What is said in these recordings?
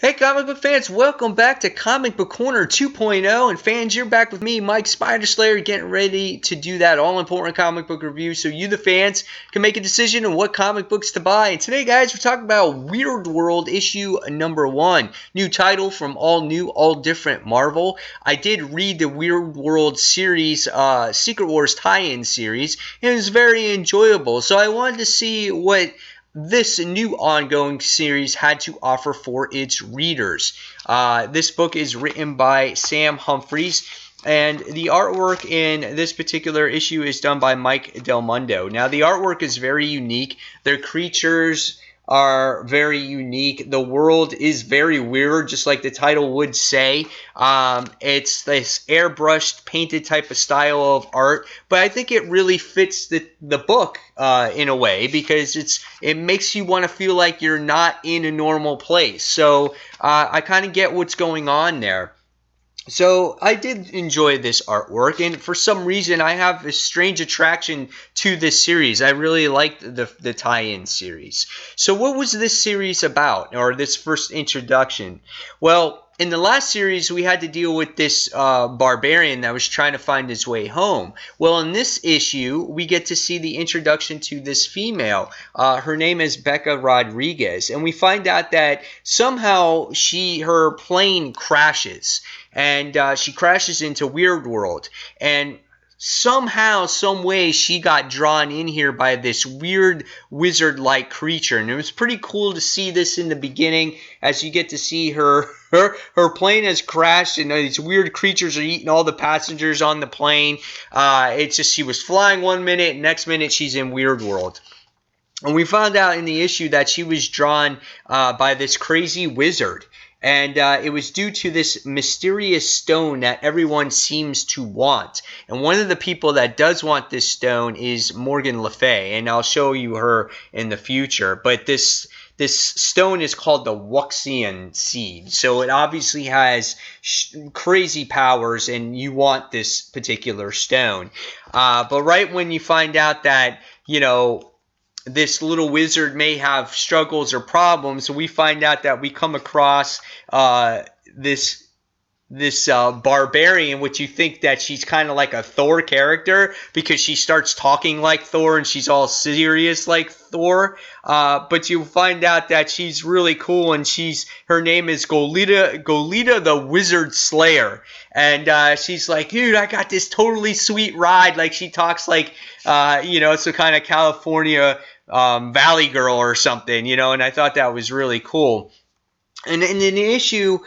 Hey comic book fans, welcome back to Comic Book Corner 2.0, and fans, you're back with me, Mike Spider Slayer, getting ready to do that all-important comic book review so you, the fans, can make a decision on what comic books to buy. And today, guys, we're talking about Weirdworld issue number 1, new title from All New, All Different Marvel. I did read the Weirdworld series, Secret Wars tie-in series, and it was very enjoyable, so I wanted to see what this new ongoing series had to offer for its readers. This book is written by Sam Humphries, and the artwork in this particular issue is done by Mike Del Mundo. Now, the artwork is very unique. Their creatures are very unique. The world is very weird, just like the title would say. It's this airbrushed, painted type of style of art, but I think it really fits the book in a way, because it makes you want to feel like you're not in a normal place. So I kind of get what's going on there. So I did enjoy this artwork, and for some reason I have a strange attraction to this series. I really liked the tie-in series. So what was this series about, or this first introduction? Well, in the last series, we had to deal with this barbarian that was trying to find his way home. Well, in this issue, we get to see the introduction to this female. Her name is Becca Rodriguez, and we find out that somehow her plane crashes, and she crashes into Weirdworld, and somehow, some way, she got drawn in here by this weird wizard-like creature. And it was pretty cool to see this in the beginning, as you get to see her plane has crashed, and these weird creatures are eating all the passengers on the plane. It's just, she was flying one minute, next minute she's in Weirdworld. And we found out in the issue that she was drawn by this crazy wizard. And it was due to this mysterious stone that everyone seems to want. And one of the people that does want this stone is Morgan Le Fay, and I'll show you her in the future. But this stone is called the Wuxian seed, so it obviously has crazy powers, and you want this particular stone. But right when you find out that, you know, this little wizard may have struggles or problems, so we find out that we come across this barbarian, which you think that she's kind of like a Thor character, because she starts talking like Thor and she's all serious like Thor. But you find out that she's really cool, and her name is Goleta the Wizard Slayer. And she's like, dude, I got this totally sweet ride. Like, she talks like, it's a kind of California Valley Girl or something, and I thought that was really cool. And in the issue,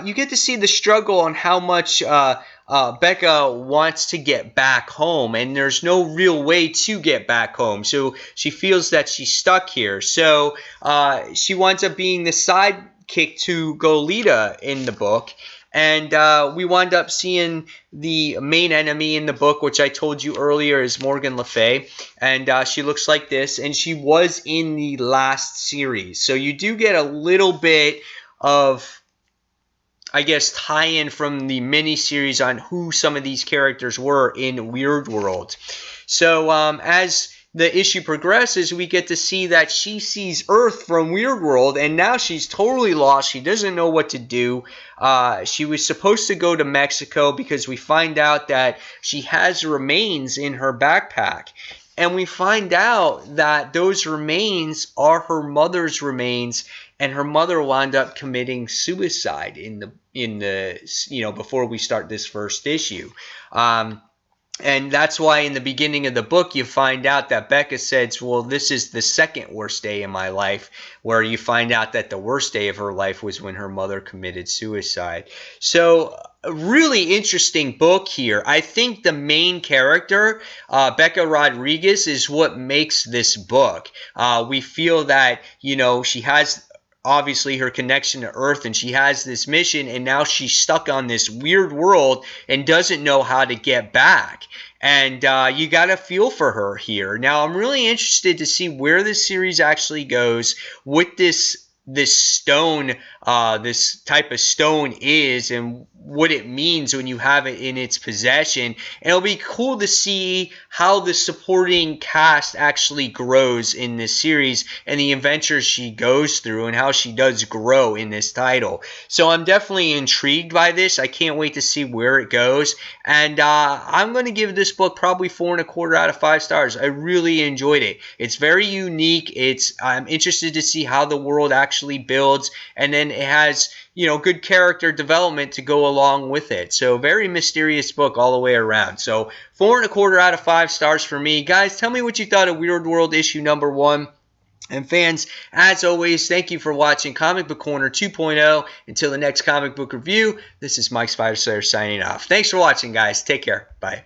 you get to see the struggle on how much Becca wants to get back home, and there's no real way to get back home. So she feels that she's stuck here. So she winds up being the sidekick to Goleta in the book. And we wind up seeing the main enemy in the book, which I told you earlier is Morgan Le Fay. And she looks like this, and she was in the last series. So you do get a little bit of, I guess, tie-in from the mini-series on who some of these characters were in Weirdworld. So as the issue progresses, we get to see that she sees Earth from Weirdworld, and now she's totally lost. She doesn't know what to do. She was supposed to go to Mexico, because we find out that she has remains in her backpack. And we find out that those remains are her mother's remains, and her mother wound up committing suicide before we start this first issue. And that's why in the beginning of the book you find out that Becca says, well, this is the second worst day in my life, where you find out that the worst day of her life was when her mother committed suicide. So a really interesting book here. I think the main character, Becca Rodriguez, is what makes this book. We feel that, she has obviously her connection to Earth, and she has this mission, and now she's stuck on this weird world and doesn't know how to get back. And you got to feel for her here. Now, I'm really interested to see where this series actually goes with this this stone, this type of stone is, and what it means when you have it in its possession. And it'll be cool to see how the supporting cast actually grows in this series and the adventures she goes through and how she does grow in this title. So I'm definitely intrigued by this. I can't wait to see where it goes. And I'm going to give this book probably 4.25 out of 5 stars. I really enjoyed it. It's very unique. I'm interested to see how the world actually builds, and then it has, you know, good character development to go along with it. So very mysterious book all the way around. So 4.25 out of 5 stars for me. Guys, tell me what you thought of Weirdworld issue number 1. And fans, as always, thank you for watching Comic Book Corner 2.0. Until the next comic book review, this is Mike Spiderslayer signing off. Thanks for watching, guys. Take care. Bye.